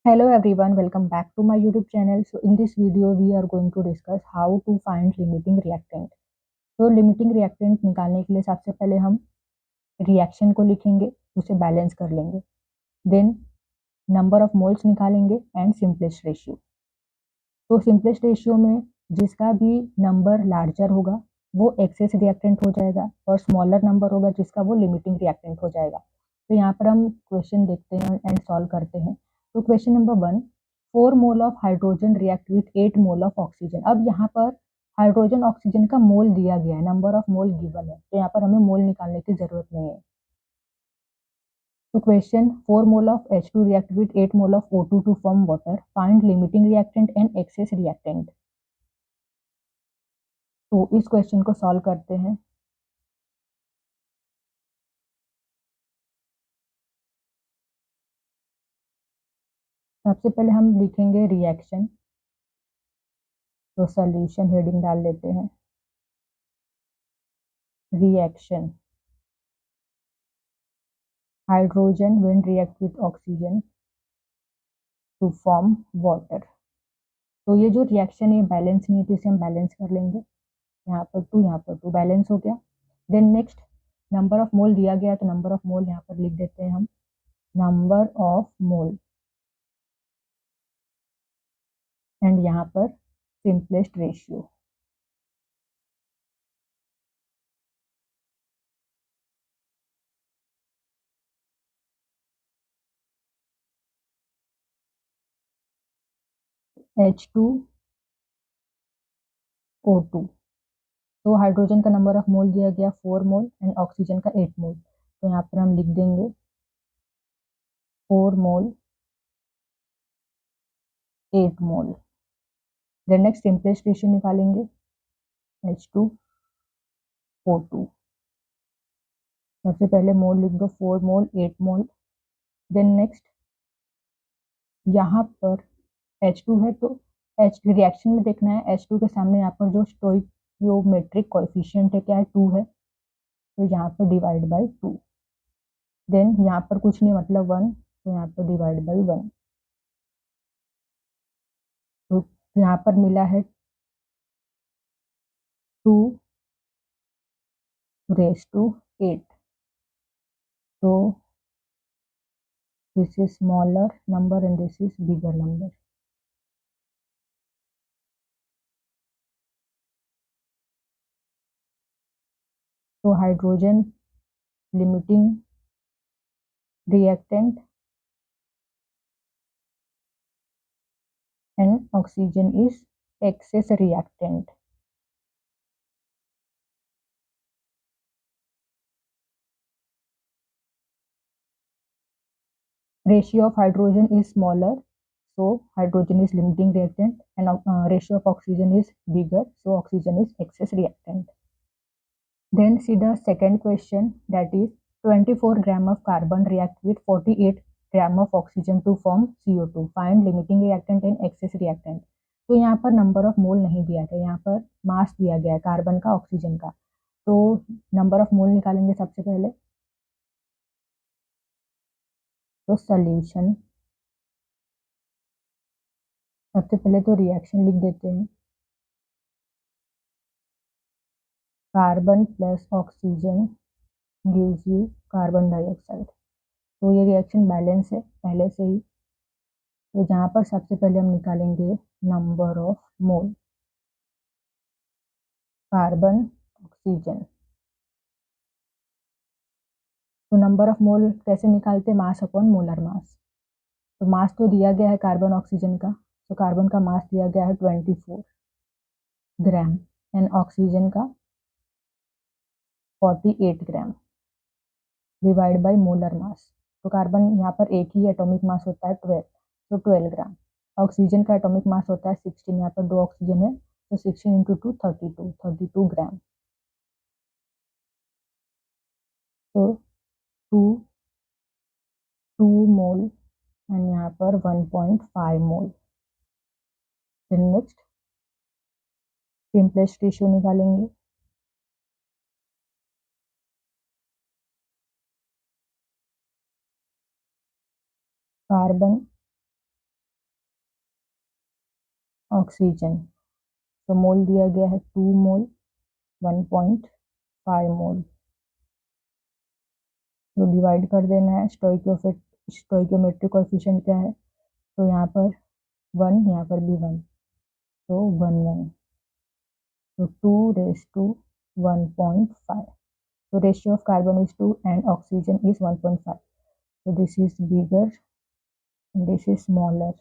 Hello everyone, welcome back to my YouTube channel. So in this video we are going to discuss how to find limiting reactant. तो limiting reactant निकालने के लिए सबसे पहले हम reaction को लिखेंगे, उसे बैलेंस कर लेंगे, देन नंबर ऑफ मोल्स निकालेंगे एंड सिंपलेस्ट रेशियो। तो सिंपलेस्ट रेशियो में जिसका भी नंबर लार्जर होगा वो एक्सेस रिएक्टेंट हो जाएगा और स्मॉलर नंबर होगा जिसका वो लिमिटिंग रिएक्टेंट हो जाएगा। तो यहाँ पर हम क्वेश्चन देखते हैं एंड सॉल्व करते हैं। तो question number 1, 4 mole of hydrogen react with 8 mole of oxygen. अब यहाँ पर हाइड्रोजन ऑक्सीजन का मोल दिया गया है, नंबर ऑफ मोल गिवन है, तो यहाँ पर हमें मोल निकालने की जरूरत नहीं है। तो question 4 mole of H2 react with 8 mole of O2 to form water. Find limiting reactant and excess reactant. तो इस क्वेश्चन को सॉल्व करते हैं। सबसे पहले हम लिखेंगे रिएक्शन, तो सॉल्यूशन हेडिंग डाल देते हैं। Reaction hydrogen when react with oxygen to form water. तो ये जो रिएक्शन है बैलेंस नहीं है तो इसे हम बैलेंस कर लेंगे। यहाँ पर 2, यहाँ पर 2, बैलेंस हो गया। Then next number of mole दिया गया तो नंबर ऑफ मोल यहाँ पर लिख देते हैं हम, नंबर ऑफ मोल, एंड यहाँ पर सिंपलेस्ट रेशियो। H2O2, तो हाइड्रोजन का नंबर ऑफ मोल दिया गया 4 मोल एंड ऑक्सीजन का 8 मोल, तो यहाँ पर हम लिख देंगे 4 मोल 8 मोल। देन नेक्स्ट सिंपलेस्ट रेशियो निकालेंगे, H2O2। सबसे पहले मोल लिख दो, 4 मोल 8 मोल। देन नेक्स्ट यहाँ पर H2 है तो H रिएक्शन में देखना है, H2 के सामने यहाँ पर जो स्टोइकियोमेट्रिक कोएफिशिएंट है क्या है, 2 है, तो यहाँ पर डिवाइड बाई 2। देन यहाँ पर कुछ नहीं मतलब 1, तो यहाँ पर डिवाइड बाई 1। तो यहाँ पर मिला है 2 रेस टू 8। तो this is smaller number and this is bigger number. तो hydrogen limiting reactant and oxygen is excess reactant. Ratio of hydrogen is smaller, so hydrogen is limiting reactant, and ratio of oxygen is bigger, so oxygen is excess reactant. Then see the second question, that is 24 gram of carbon react with 48 gram of oxygen to form CO2. Find limiting reactant and excess reactant. तो यहाँ पर number of मोल नहीं दिया था, यहाँ पर मास दिया गया है कार्बन का ऑक्सीजन का। तो नंबर ऑफ मोल निकालेंगे सबसे पहले। तो सॉल्यूशन, सबसे पहले तो रिएक्शन लिख देते हैं, carbon plus oxygen gives you carbon dioxide. तो ये रिएक्शन बैलेंस है पहले से ही। तो जहाँ पर सबसे पहले हम निकालेंगे number of mole, carbon oxygen. तो नंबर ऑफ मोल कैसे निकालते, मास अपॉन मोलर मास। तो मास तो दिया गया है कार्बन ऑक्सीजन का, तो कार्बन का मास दिया गया है 24 ग्राम एंड ऑक्सीजन का 48 gram divide by molar mass. तो कार्बन यहाँ पर एक ही एटॉमिक मास होता है 12, तो 12 ग्राम। ऑक्सीजन का एटॉमिक मास होता है 16, यहाँ पर 2 ऑक्सीजन है, तो 16 इंटू 2 32 ग्राम। तो 2 2 मोल एंड यहाँ पर 1.5 मोल। देन नेक्स्ट सिंपलेस्ट रेशियो निकालेंगे, कार्बन ऑक्सीजन। तो मोल दिया गया है 2 मोल, 1.5 मोल। तो डिवाइड कर देना है। स्टोइकियोमेट्रिक कोएफिशिएंट क्या है? तो यहाँ पर 1, यहाँ पर भी 1, तो 1 1। तो 2 raised to 1.5. So ratio of carbon is 2 and oxygen is 1.5. So this is bigger and this is smaller.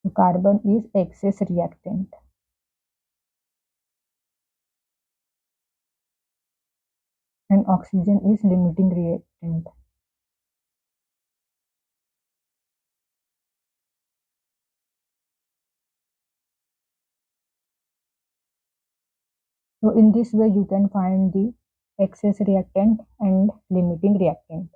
So carbon is excess reactant and oxygen is limiting reactant. So in this way you can find the excess reactant and limiting reactant.